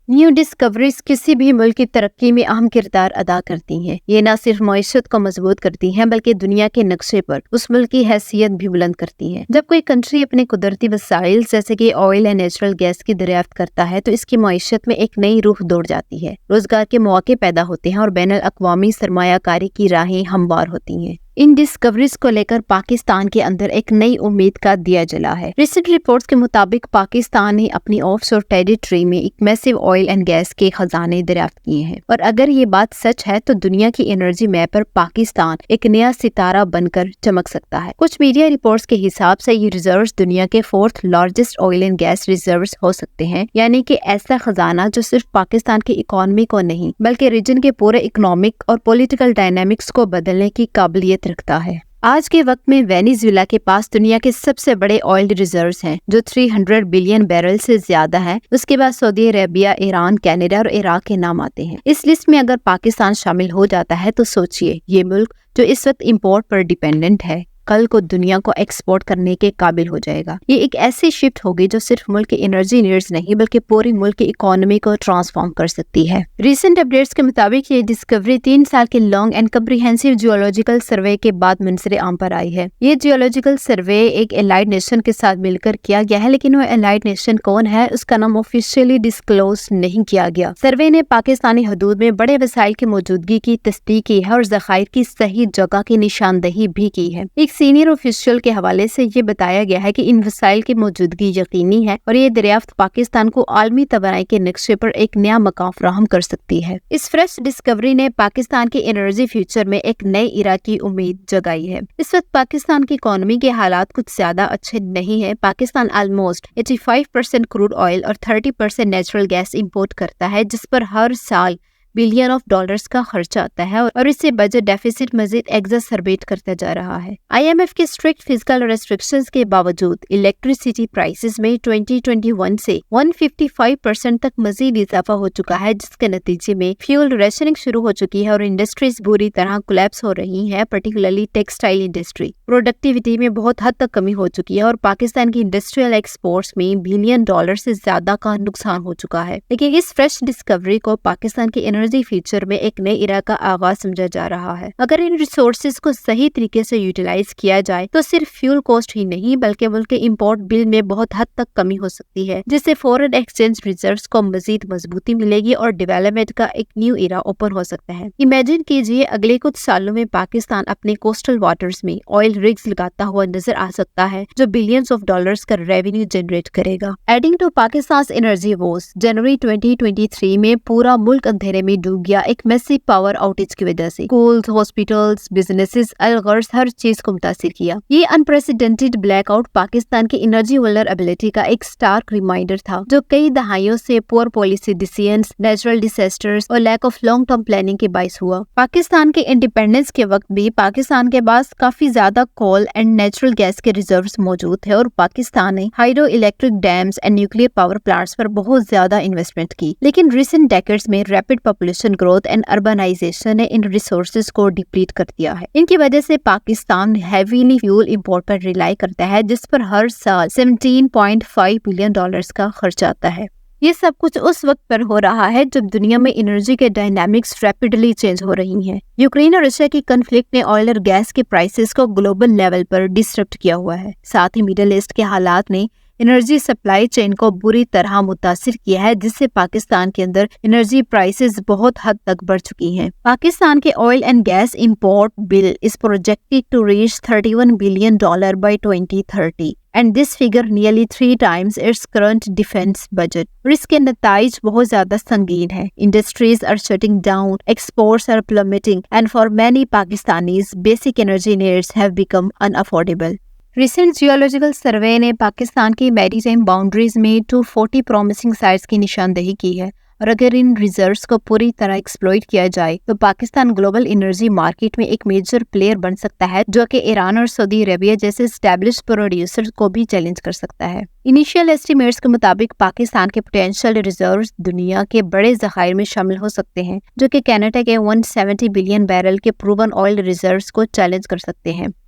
New discoveries کسی بھی ملک کی ترقی میں اہم کردار ادا کرتی ہیں۔ یہ نہ صرف معیشت کو مضبوط کرتی ہیں بلکہ دنیا کے نقشے پر اس ملک کی حیثیت بھی بلند کرتی ہیں۔ جب کوئی کنٹری اپنے قدرتی وسائل جیسے کہ آئل یا نیچرل گیس کی دریافت کرتا ہے تو اس کی معیشت میں ایک نئی روح دوڑ جاتی ہے، روزگار کے مواقع پیدا ہوتے ہیں اور بین الاقوامی سرمایہ کاری کی راہیں ہموار ہوتی ہیں۔ ان ڈسکوریز کو لے کر پاکستان کے اندر ایک نئی امید کا دیا جلا ہے۔ ریسنٹ رپورٹس کے مطابق پاکستان نے اپنی آف شور ٹیریٹری میں ایک میسو آئل اینڈ گیس کے خزانے دریافت کیے ہیں، اور اگر یہ بات سچ ہے تو دنیا کی انرجی میپ پر پاکستان ایک نیا ستارہ بن کر چمک سکتا ہے۔ کچھ میڈیا رپورٹس کے حساب سے یہ ریزروز دنیا کے 4th largest oil and gas reserves ہو سکتے ہیں، یعنی کہ ایسا خزانہ جو صرف پاکستان کی اکانومی کو نہیں بلکہ ریجن کے پورے اکنامک اور پولیٹیکل ڈائنامکس کو بدلنے کی قابلیت رکھتا ہے۔ آج کے وقت میں وینیزویلا کے پاس دنیا کے سب سے بڑے آئل ریزروز ہیں جو 300 بلین بیرل سے زیادہ ہیں۔ اس کے بعد سعودی عربیہ، ایران، کینیڈا اور عراق کے نام آتے ہیں۔ اس لسٹ میں اگر پاکستان شامل ہو جاتا ہے تو سوچئے، یہ ملک جو اس وقت امپورٹ پر ڈیپینڈنٹ ہے کل کو دنیا کو ایکسپورٹ کرنے کے قابل ہو جائے گا۔ یہ ایک ایسی شفٹ ہوگی جو صرف ملک کے انرجی نیڈز نہیں بلکہ پوری ملک کی اکانومی کو ٹرانسفارم کر سکتی ہے۔ ریسنٹ اپڈیٹس کے مطابق یہ ڈسکوری 3 سال کے long and comprehensive geological survey کے بعد منظر عام پر آئی ہے۔ یہ جیولوجیکل سروے ایک الائڈ نیشن کے ساتھ مل کر کیا گیا ہے، لیکن وہ الائڈ نیشن کون ہے اس کا نام آفیشیلی ڈسکلوز نہیں کیا گیا۔ سروے نے پاکستانی حدود میں بڑے وسائل کی موجودگی کی تصدیق کی ہے اور ذخائر کی صحیح جگہ کی نشاندہی بھی کی ہے۔ ایک سینئر آفیشیل کے حوالے سے یہ بتایا گیا ہے کہ ان وسائل کی موجودگی یقینی ہے اور یہ دریافت پاکستان کو عالمی توانائی کے نقشے پر ایک نیا مقام فراہم کر سکتی ہے۔ اس فریش ڈسکوری نے پاکستان کے انرجی فیوچر میں ایک نئے ایرا کی امید جگائی ہے۔ اس وقت پاکستان کی اکانومی کے حالات کچھ زیادہ اچھے نہیں ہیں۔ پاکستان آلموسٹ 85% کروڈ آئل اور 30% نیچرل گیس امپورٹ کرتا ہے، جس پر ہر سال بلین آف ڈالرز کا خرچہ آتا ہے اور اس سے بجٹ ڈیفیسٹ مزید ایگزاسربیٹ کرتا جا رہا ہے۔ IMF کے اسٹرکٹ فزیکل ریسٹرکشنز کے باوجود الیکٹریسٹی پرائسز میں 2021 سے 155% تک مزید اضافہ ہو چکا ہے، جس کے نتیجے میں فیول ریشننگ شروع ہو چکی ہے اور انڈسٹریز بری طرح کولیپس ہو رہی ہیں، پرٹیکولرلی ٹیکسٹائل انڈسٹری۔ پروڈکٹیوٹی میں بہت حد تک کمی ہو چکی ہے اور پاکستان کی انڈسٹریل ایکسپورٹس میں بلین ڈالر سے زیادہ کا نقصان ہو چکا ہے۔ لیکن اس فریش ڈسکوری کو پاکستان کی انرجی فیوچر میں ایک نئے ایرا کا آغاز سمجھا جا رہا ہے۔ اگر ان ریسورسز کو صحیح طریقے سے یوٹیلائز کیا جائے تو صرف فیول کاسٹ ہی نہیں بلکہ ملک کے امپورٹ بل میں بہت حد تک کمی ہو سکتی ہے، جس سے فورن ایکسچینج ریزروز کو مزید مضبوطی ملے گی اور ڈیولپمنٹ کا ایک نیو ایرا اوپن ہو سکتا ہے۔ امیجن کیجئے اگلے کچھ سالوں میں پاکستان اپنے کوسٹل واٹرز میں آئل رگز لگاتا ہوا نظر آ سکتا ہے جو بلینز آف ڈالرز کا ریونیو جنریٹ کرے گا۔ ایڈنگ ٹو پاکستان's انرجی ووز، جنوری 2023 میں پورا ملک اندھیرے میں ڈوب گیا ایک میسی پاور آؤٹیج کی وجہ سے۔ اسکولز، ہاسپٹلز، بزنسز، الغرض ہر چیز کو متاثر کیا۔ یہ انپریسیڈنٹڈ بلیک آؤٹ پاکستان کی انرجی ولنریبلٹی کا ایک سٹارک ریمائنڈر تھا جو کئی دہائیوں سے پور پالیسی ڈیسیژنز، نیچرل ڈیزاسٹرز اور lack of long term planning کے باعث ہوا۔ پاکستان کے انڈیپینڈنس کے وقت بھی پاکستان کے پاس کافی زیادہ کول اینڈ نیچرل گیس کے ریزروز موجود تھے اور پاکستان نے hydroelectric dams and nuclear power plants پر بہت زیادہ انویسٹمنٹ کی، لیکن ریسنٹ ڈیکیڈز میں rapid population growth and urbanisation نے ان ریسورسز کو ڈپلیٹ کر دیا ہے۔ ان کی وجہ سے پاکستان ہیویلی فیول امپورٹ پر ریلائی کرتا ہے، جس پر ہر سال 17.5 بلین ڈالرز کا خرچ آتا ہے۔ یہ سب کچھ اس وقت پر ہو رہا ہے جب دنیا میں انرجی کے ڈائنامکس ریپڈلی چینج ہو رہی ہیں۔ یوکرین اور رشیا کی کنفلکٹ نے آئل اور گیس کے پرائسز کو گلوبل لیول پر ڈسرپٹ کیا ہوا ہے۔ ساتھ ہی مڈل ایسٹ کے حالات نے انرجی سپلائی چین کو بری طرح متاثر کیا ہے، جس سے پاکستان کے اندر انرجی پرائسز بہت حد تک بڑھ چکی ہیں۔ پاکستان کے oil and gas import bill is projected to reach $31 billion by 2030 and this figure nearly 3 times its current defense budget۔ اور اس کے نتائج بہت زیادہ سنگین ہیں۔ Industries are shutting down, exports are plummeting and for many Pakistanis basic energy needs have become unaffordable۔ Recent geological survey نے پاکستان کی میری ٹائم باؤنڈریز میں 240 پرومسنگ سائٹس کی نشاندہی کی ہے اور اگر ان ریزروز کو پوری طرح ایکسپلوئٹ کیا جائے تو پاکستان گلوبل انرجی مارکیٹ میں ایک میجر پلیئر بن سکتا ہے جو کہ ایران اور سعودی عربیہ جیسے اسٹیبلشڈ پروڈیوسر کو بھی چیلنج کر سکتا ہے۔ انیشیل ایسٹیمیٹس کے مطابق پاکستان کے پوٹینشیل ریزروز دنیا کے بڑے ذخائر میں شامل ہو سکتے ہیں جو کہ کینیڈا کے 170 بلین بیرل کے پروون آئل ریزروز کو چیلنج کر سکتے ہیں۔